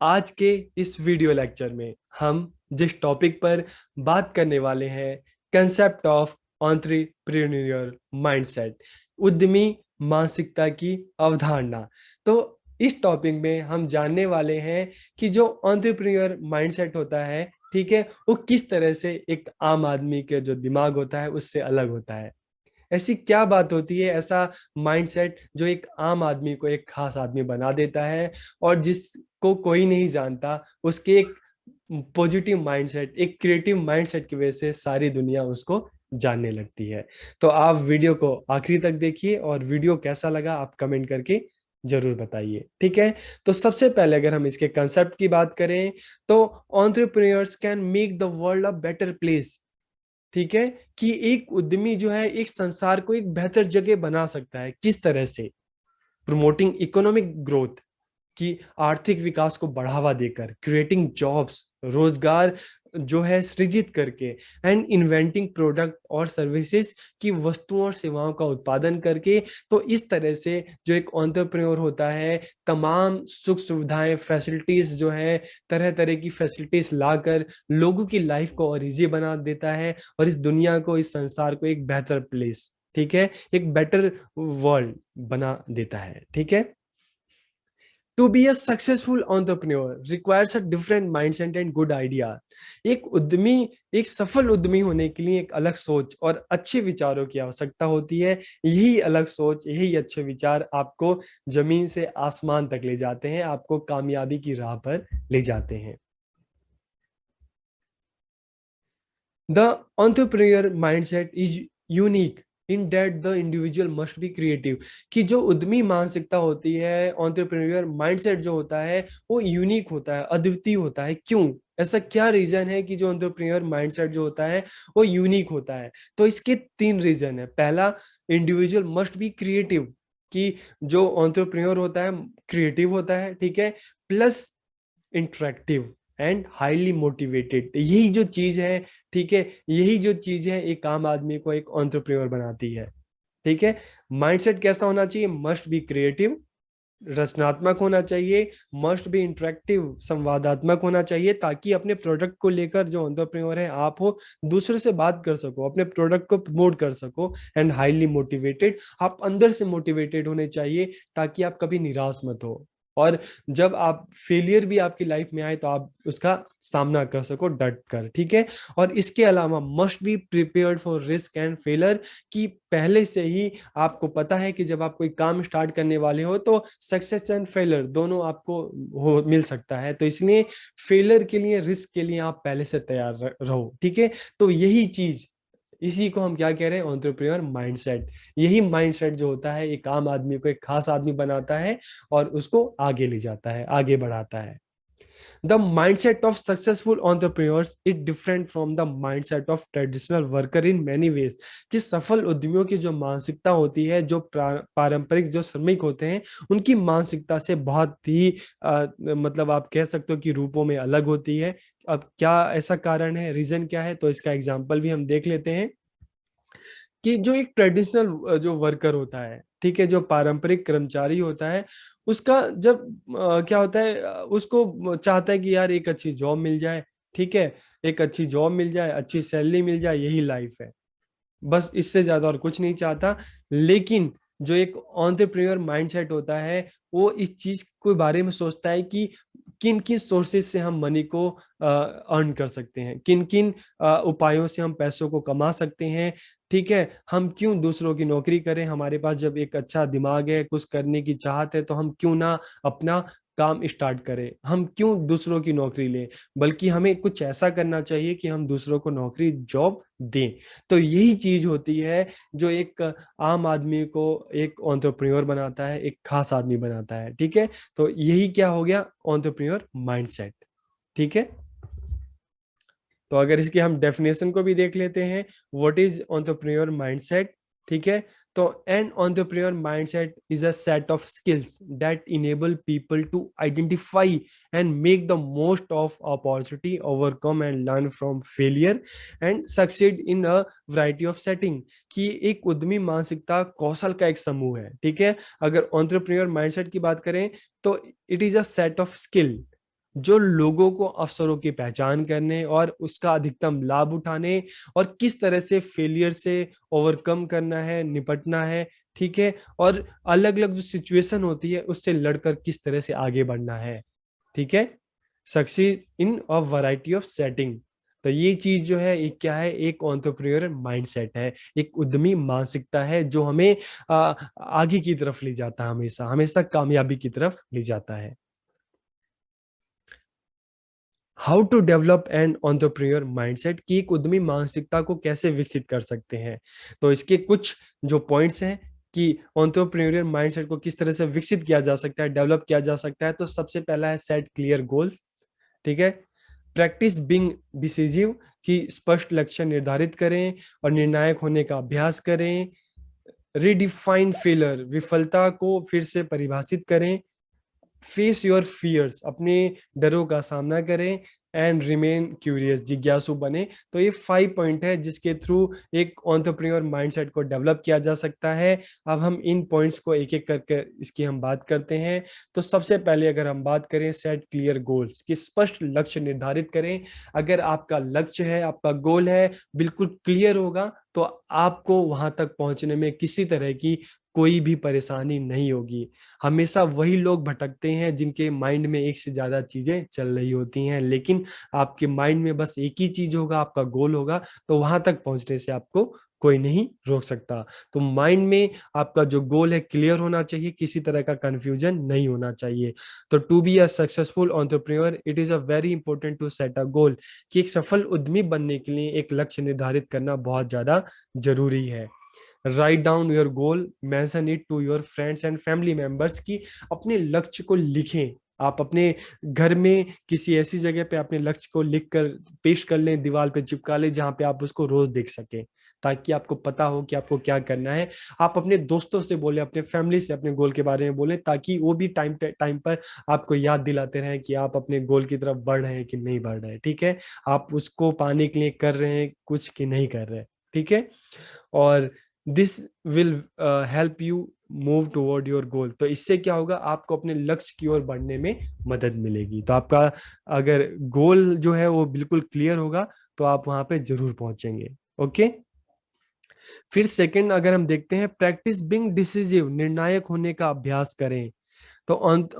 आज के इस वीडियो लेक्चर में हम जिस टॉपिक पर बात करने वाले हैं, कंसेप्ट ऑफ एंटरप्रेन्योरियल माइंडसेट, उद्यमी मानसिकता की अवधारणा। तो इस टॉपिक में हम जानने वाले हैं कि जो एंटरप्रेन्योर माइंडसेट होता है, ठीक है, वो किस तरह से एक आम आदमी के जो दिमाग होता है उससे अलग होता है। ऐसी क्या बात होती है, ऐसा माइंडसेट जो एक आम आदमी को एक खास आदमी बना देता है और जिसको कोई नहीं जानता, उसके एक पॉजिटिव माइंडसेट, एक क्रिएटिव माइंडसेट की वजह से सारी दुनिया उसको जानने लगती है। तो आप वीडियो को आखिरी तक देखिए और वीडियो कैसा लगा आप कमेंट करके जरूर बताइए, ठीक है। तो सबसे पहले अगर हम इसके कंसेप्ट की बात करें तो entrepreneurs can make the world a better place, ठीक है, कि एक उद्यमी जो है एक संसार को एक बेहतर जगह बना सकता है। किस तरह से? प्रमोटिंग इकोनॉमिक ग्रोथ, कि आर्थिक विकास को बढ़ावा देकर, क्रिएटिंग जॉब्स, रोजगार जो है सृजित करके, एंड इन्वेंटिंग प्रोडक्ट और सर्विसेज की वस्तुओं और सेवाओं का उत्पादन करके। तो इस तरह से जो एक एंटरप्रेन्योर होता है तमाम सुख सुविधाएं, फैसिलिटीज जो है, तरह तरह की फैसिलिटीज लाकर लोगों की लाइफ को और इजी बना देता है और इस दुनिया को, इस संसार को एक बेहतर प्लेस, ठीक है, एक बेटर वर्ल्ड बना देता है, ठीक है। To be a successful entrepreneur requires a different mindset and good idea. एक उद्यमी, एक सफल उद्यमी होने के लिए एक अलग सोच और अच्छे विचारों की आवश्यकता होती है। यही अलग सोच, यही अच्छे विचार आपको जमीन से आसमान तक ले जाते हैं, आपको कामयाबी की राह पर ले जाते हैं। The entrepreneur mindset is unique in that the individual must be creative. कि जो उद्यमी मानसिकता होती है, एंटरप्रेन्योर माइंडसेट जो होता है वो यूनिक होता है, अद्वितीय होता है। क्यों? ऐसा क्या रीजन है कि जो एंटरप्रेन्योर माइंडसेट जो होता है वो यूनिक होता है? तो इसके तीन रीजन है। पहला, इंडिविजुअल मस्ट बी क्रिएटिव, कि जो एंटरप्रेन्योर होता है क्रिएटिव होता है, ठीक है, plus interactive and highly motivated. यही जो चीज है, ठीक है, यही जो चीज है एक आम आदमी को एक एंटरप्रेन्योर बनाती है, ठीक है। माइंडसेट कैसा होना चाहिए? मस्ट बी क्रिएटिव, रचनात्मक होना चाहिए, मस्ट बी इंटरेक्टिव, संवादात्मक होना चाहिए, ताकि अपने प्रोडक्ट को लेकर जो एंटरप्रेन्योर है आप हो, दूसरे से बात कर सको, अपने प्रोडक्ट को प्रमोट कर सको। एंड हाईली मोटिवेटेड, आप अंदर से मोटिवेटेड होने चाहिए ताकि आप कभी निराश मत हो, और जब आप फेलियर भी आपकी लाइफ में आए तो आप उसका सामना कर सको डट कर, ठीक है। और इसके अलावा must be prepared for risk and failure, कि पहले से ही आपको पता है कि जब आप कोई काम स्टार्ट करने वाले हो तो सक्सेस एंड फेलर दोनों आपको हो मिल सकता है। तो इसलिए फेलर के लिए, रिस्क के लिए आप पहले से तैयार रहो, ठीक है। तो यही चीज, इसी को हम क्या कह रहे हैं? Entrepreneur mindset. यही माइंडसेट जो होता है एक आम आदमी को एक खास आदमी बनाता है और उसको आगे ले जाता है, आगे बढ़ाता है। The mindset of successful entrepreneurs is different from the mindset of traditional worker in many ways. कि सफल उद्यमियों की जो मानसिकता होती है, जो पारंपरिक जो श्रमिक होते हैं, उनकी मानसिकता से बहुत ही मतलब आप कह सकते हो कि रूपों में अलग होती है। अब क्या ऐसा कारण है, रीजन क्या है? तो इसका एग्जाम्पल भी हम देख लेते हैं कि जो एक ट्रेडिशनल जो वर्कर होता है, ठीक है, जो पारंपरिक कर्मचारी होता है, उसका जब क्या होता है, उसको चाहता है कि यार एक अच्छी जॉब मिल जाए, ठीक है, एक अच्छी जॉब मिल जाए, अच्छी सैलरी मिल जाए, यही लाइफ है, बस इससे ज्यादा और कुछ नहीं चाहता। लेकिन जो एक एंटरप्रेन्योर माइंडसेट होता है वो इस चीज के बारे में सोचता है कि किन किन सोर्सेज से हम मनी को अर्न कर सकते हैं, किन किन उपायों से हम पैसों को कमा सकते हैं, ठीक है। हम क्यों दूसरों की नौकरी करें? हमारे पास जब एक अच्छा दिमाग है, कुछ करने की चाहत है, तो हम क्यों ना अपना काम स्टार्ट करें? हम क्यों दूसरों की नौकरी लें? बल्कि हमें कुछ ऐसा करना चाहिए कि हम दूसरों को नौकरी, जॉब दें। तो यही चीज होती है जो एक आम आदमी को एक एंटरप्रेन्योर बनाता है, एक खास आदमी बनाता है, ठीक है। तो यही क्या हो गया? एंटरप्रेन्योर माइंडसेट, ठीक है। तो अगर इसकी हम डेफिनेशन को भी देख लेते हैं, व्हाट इज एंटरप्रेन्योर माइंडसेट, ठीक है। तो an entrepreneur mindset is a set of skills that enable people to identify and make the most of opportunity, overcome and learn from failure and succeed in a variety of setting. कि एक उद्यमी मानसिकता कौशल का एक समूह है, ठीक है। अगर एंटरप्रेन्योर माइंडसेट की बात करें तो it is a set of skill जो लोगों को अवसरों की पहचान करने और उसका अधिकतम लाभ उठाने और किस तरह से फेलियर से ओवरकम करना है, निपटना है, ठीक है, और अलग अलग जो सिचुएशन होती है उससे लड़कर किस तरह से आगे बढ़ना है, ठीक है, succeed in a variety of setting. तो ये चीज जो है एक क्या है, एक एंटरप्रेन्योर माइंडसेट है, एक उद्यमी मानसिकता है जो हमें आगे की तरफ ले जाता है, हमेशा हमेशा कामयाबी की तरफ ले जाता है। How to develop an entrepreneur mindset, की एक उद्यमी मानसिकता को कैसे विकसित कर सकते हैं। तो इसके कुछ जो पॉइंट्स हैं कि एंटरप्रेन्योर माइंडसेट को किस तरह से विकसित किया जा सकता है, डेवलप किया जा सकता है। तो सबसे पहला है सेट क्लियर गोल्स, ठीक है। प्रैक्टिस बीइंग डिसिसिव, कि स्पष्ट लक्ष्य निर्धारित करें और निर्णायक होने का अभ्यास करें। रिडिफाइन फेलर, विफलता को फिर से परिभाषित करें। फेस योर फियर्स, अपने डरों का सामना करें। एंड रिमेन क्यूरियस, जिज्ञासु बने। तो ये 5 पॉइंट है जिसके थ्रू एक एंटरप्रेन्योर माइंडसेट को डेवलप किया जा सकता है। अब हम इन पॉइंट्स को एक एक करके इसकी हम बात करते हैं। तो सबसे पहले अगर हम बात करें सेट क्लियर गोल्स, कि स्पष्ट लक्ष्य निर्धारित करें। अगर आपका लक्ष्य है, आपका गोल है, बिल्कुल क्लियर होगा तो आपको वहां तक पहुंचने में किसी तरह की कोई भी परेशानी नहीं होगी। हमेशा वही लोग भटकते हैं जिनके माइंड में एक से ज्यादा चीजें चल रही होती हैं, लेकिन आपके माइंड में बस एक ही चीज होगा, आपका गोल होगा, तो वहां तक पहुंचने से आपको कोई नहीं रोक सकता। तो माइंड में आपका जो गोल है क्लियर होना चाहिए, किसी तरह का कंफ्यूजन नहीं होना चाहिए। तो to be a successful entrepreneur it is a very important to set a goal, कि एक सफल उद्यमी बनने के लिए एक लक्ष्य निर्धारित करना बहुत ज्यादा जरूरी है। Write down your goal, mention it to your friends and family members, की अपने लक्ष्य को लिखें। आप अपने घर में किसी ऐसी जगह पे अपने लक्ष्य को लिख कर पेश कर लें, दीवार पे चिपका लें जहां पे आप उसको रोज देख सकें, ताकि आपको पता हो कि आपको क्या करना है। आप अपने दोस्तों से बोले, अपने फैमिली से अपने गोल के बारे में बोले, ताकि वो भी टाइम टाइम पर आपको याद दिलाते रहें कि आप अपने गोल की तरफ बढ़ रहे हैं कि नहीं बढ़ रहे हैं, ठीक है, आप उसको पाने के लिए कर रहे हैं कुछ कि नहीं कर रहे, ठीक है। और this will help you move toward your goal. तो इससे क्या होगा, आपको अपने लक्ष्य की ओर बढ़ने में मदद मिलेगी। तो आपका अगर गोल जो है वो बिल्कुल क्लियर होगा तो आप वहां पे जरूर पहुंचेंगे। ओके। फिर सेकंड अगर हम देखते हैं, प्रैक्टिस बीइंग डिसिसिव, निर्णायक होने का अभ्यास करें। तो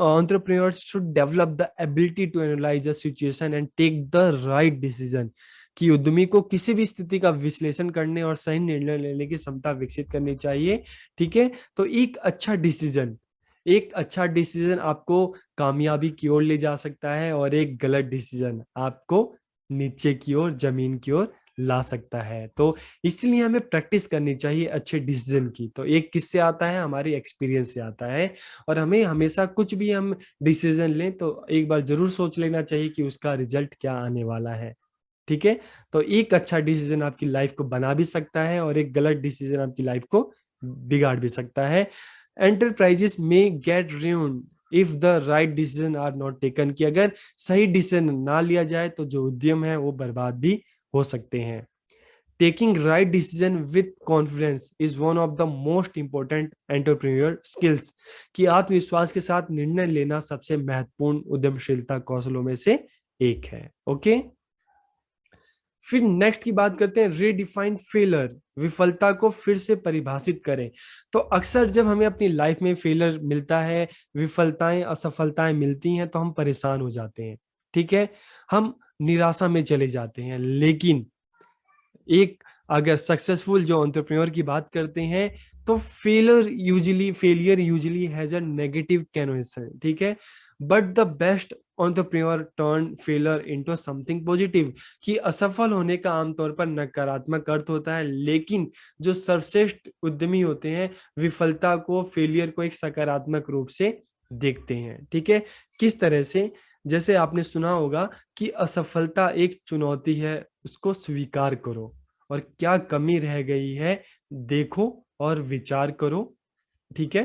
entrepreneurs should develop the ability to analyze a situation and take the right decision, कि उद्यमी को किसी भी स्थिति का विश्लेषण करने और सही निर्णय लेने की क्षमता विकसित करनी चाहिए, ठीक है। तो एक अच्छा डिसीजन आपको कामयाबी की ओर ले जा सकता है और एक गलत डिसीजन आपको नीचे की ओर, जमीन की ओर ला सकता है। तो इसलिए हमें प्रैक्टिस करनी चाहिए अच्छे डिसीजन की। तो एक किससे आता है, हमारी एक्सपीरियंस से आता है। और हमें हमेशा कुछ भी हम डिसीजन लें तो एक बार जरूर सोच लेना चाहिए कि उसका रिजल्ट क्या आने वाला है, ठीक है। तो एक अच्छा डिसीजन आपकी लाइफ को बना भी सकता है और एक गलत डिसीजन आपकी लाइफ को बिगाड़ भी सकता है। एंटरप्राइजेस में get ruined if the right decision are not taken, कि अगर सही डिसीजन ना लिया जाए तो जो उद्यम है वो बर्बाद भी हो सकते हैं। Taking right decision with confidence is one of the most important entrepreneur skills, कि आत्मविश्वास के साथ निर्णय लेना सबसे महत्वपूर्ण उद्यमशीलता कौशलों में से एक है। ओके। फिर नेक्स्ट की बात करते हैं, रीडिफाइन फेलर, विफलता को फिर से परिभाषित करें। तो अक्सर जब हमें अपनी लाइफ में फेलर मिलता है, विफलताएं, असफलताएं मिलती हैं तो हम परेशान हो जाते हैं, ठीक है, हम निराशा में चले जाते हैं। लेकिन एक अगर सक्सेसफुल जो एंटरप्रेन्योर की बात करते हैं तो failure usually has a negative connotation, ठीक है, but the best entrepreneur turn failure into something positive, कि असफल होने का आमतौर पर नकारात्मक अर्थ होता है, लेकिन जो सर्वश्रेष्ठ उद्यमी होते हैं विफलता को, फेलियर को एक सकारात्मक रूप से देखते हैं, ठीक है। किस तरह से, जैसे आपने सुना होगा कि असफलता एक चुनौती है, उसको स्वीकार करो, और क्या कमी रह गई है देखो और विचार करो, ठीक है।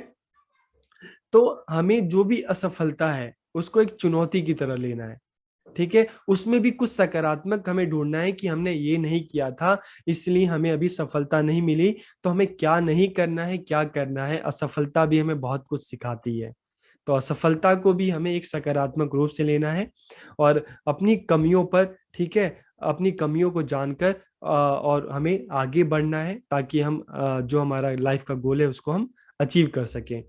तो हमें जो भी असफलता है उसको एक चुनौती की तरह लेना है, ठीक है। उसमें भी कुछ सकारात्मक हमें ढूंढना है कि हमने ये नहीं किया था इसलिए हमें अभी सफलता नहीं मिली, तो हमें क्या नहीं करना है, क्या करना है। असफलता भी हमें बहुत कुछ सिखाती है, तो असफलता को भी हमें एक सकारात्मक रूप से लेना है और अपनी कमियों पर, ठीक है, अपनी कमियों को जानकर और हमें आगे बढ़ना है ताकि हम जो हमारा लाइफ का गोल है उसको हम अचीव कर सकें।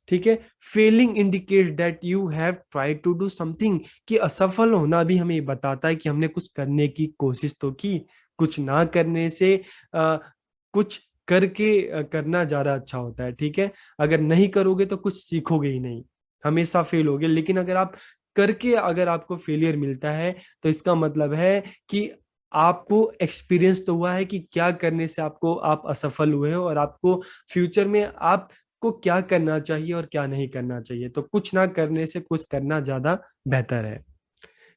ठीक है। Failing indicate that you have tried to do something, कि असफल होना भी हमें ये बताता है कि हमने कुछ करने की कोशिश तो की। कुछ ना करने से कुछ करके करना ज्यादा अच्छा होता है। ठीक है। अगर नहीं करोगे तो कुछ सीखोगे ही नहीं, हमेशा फेल होगे। लेकिन अगर आप करके अगर आपको फेलियर मिलता है तो इसका मतलब है कि आपको एक्सपीरियंस तो हुआ है कि क्या करने से आपको आप असफल हुए हो और आपको फ्यूचर में आपको क्या करना चाहिए और क्या नहीं करना चाहिए। तो कुछ ना करने से कुछ करना ज्यादा बेहतर है।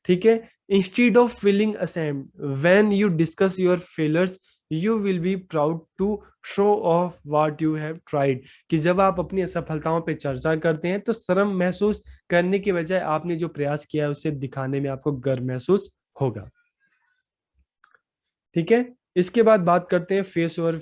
ठीक है। Instead of feeling ashamed when you discuss your failures you will be proud to show off what you have tried, कि जब आप अपनी असफलताओं पे चर्चा करते हैं तो शर्म महसूस करने के बजाय आपने जो प्रयास किया है उसे दिखाने में आपको गर्व महसूस होगा। ठीक है। इसके बाद बात करते हैं फेस और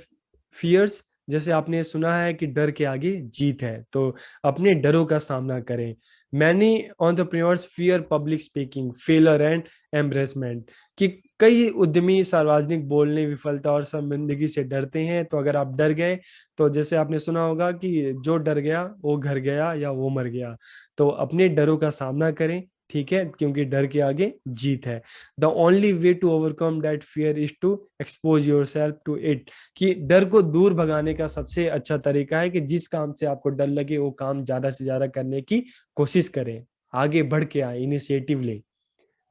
फियर्स। जैसे आपने सुना है कि डर के आगे जीत है, तो अपने डरों का सामना करें। Many entrepreneurs fear public speaking failure and embarrassment, कि कई उद्यमी सार्वजनिक बोलने, विफलता और शर्मिंदगी से डरते हैं। तो अगर आप डर गए तो जैसे आपने सुना होगा कि जो डर गया वो घर गया या वो मर गया। तो अपने डरों का सामना करें। ठीक है, क्योंकि डर के आगे जीत है। The only way to overcome that fear is to expose yourself to it, कि डर को दूर भगाने का सबसे अच्छा तरीका है कि जिस काम से आपको डर लगे वो काम ज्यादा से ज्यादा करने की कोशिश करें, आगे बढ़ के आए, इनिशिएटिव ले।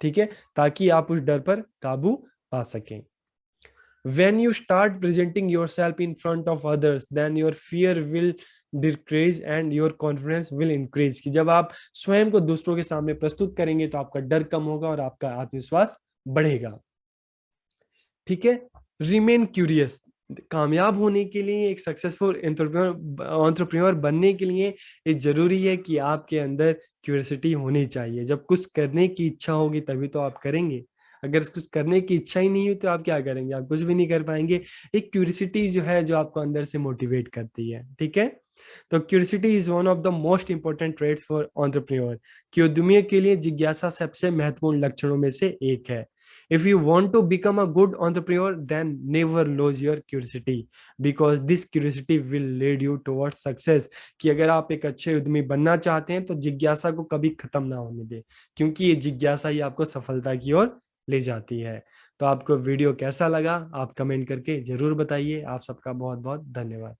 ठीक है, ताकि आप उस डर पर काबू पा सकें। When you start presenting yourself in front of others, then your fear will decrease and your confidence will increase, कि जब आप स्वयं को दूसरों के सामने प्रस्तुत करेंगे तो आपका डर कम होगा और आपका आत्मविश्वास बढ़ेगा। ठीक है। रिमेन क्यूरियस, कामयाब होने के लिए, एक सक्सेसफुल एंटरप्रेन्योर बनने के लिए ये जरूरी है कि आपके अंदर क्यूरियोसिटी होनी चाहिए। जब कुछ करने की इच्छा होगी तभी तो आप करेंगे। अगर कुछ करने की इच्छा ही नहीं हुई तो आप क्या करेंगे, आप कुछ भी नहीं कर पाएंगे। एक क्यूरियोसिटी जो है जो आपको अंदर से मोटिवेट करती है। ठीक है। तो curiosity is one of the most important traits for entrepreneur, कि उद्यमियों के लिए जिज्ञासा सबसे महत्वपूर्ण लक्षणों में से एक है। If you want to become a good entrepreneur, then never lose your curiosity, because this curiosity will lead you towards success, कि अगर आप एक अच्छे उद्यमी बनना चाहते हैं तो जिज्ञासा को कभी खत्म ना होने दें, क्योंकि ये जिज्ञासा ही आपको सफलता की ओर ले जाती है। तो आपको वीडियो कैसा लगा आप कमेंट करके जरूर बताइए। आप सबका बहुत बहुत धन्यवाद।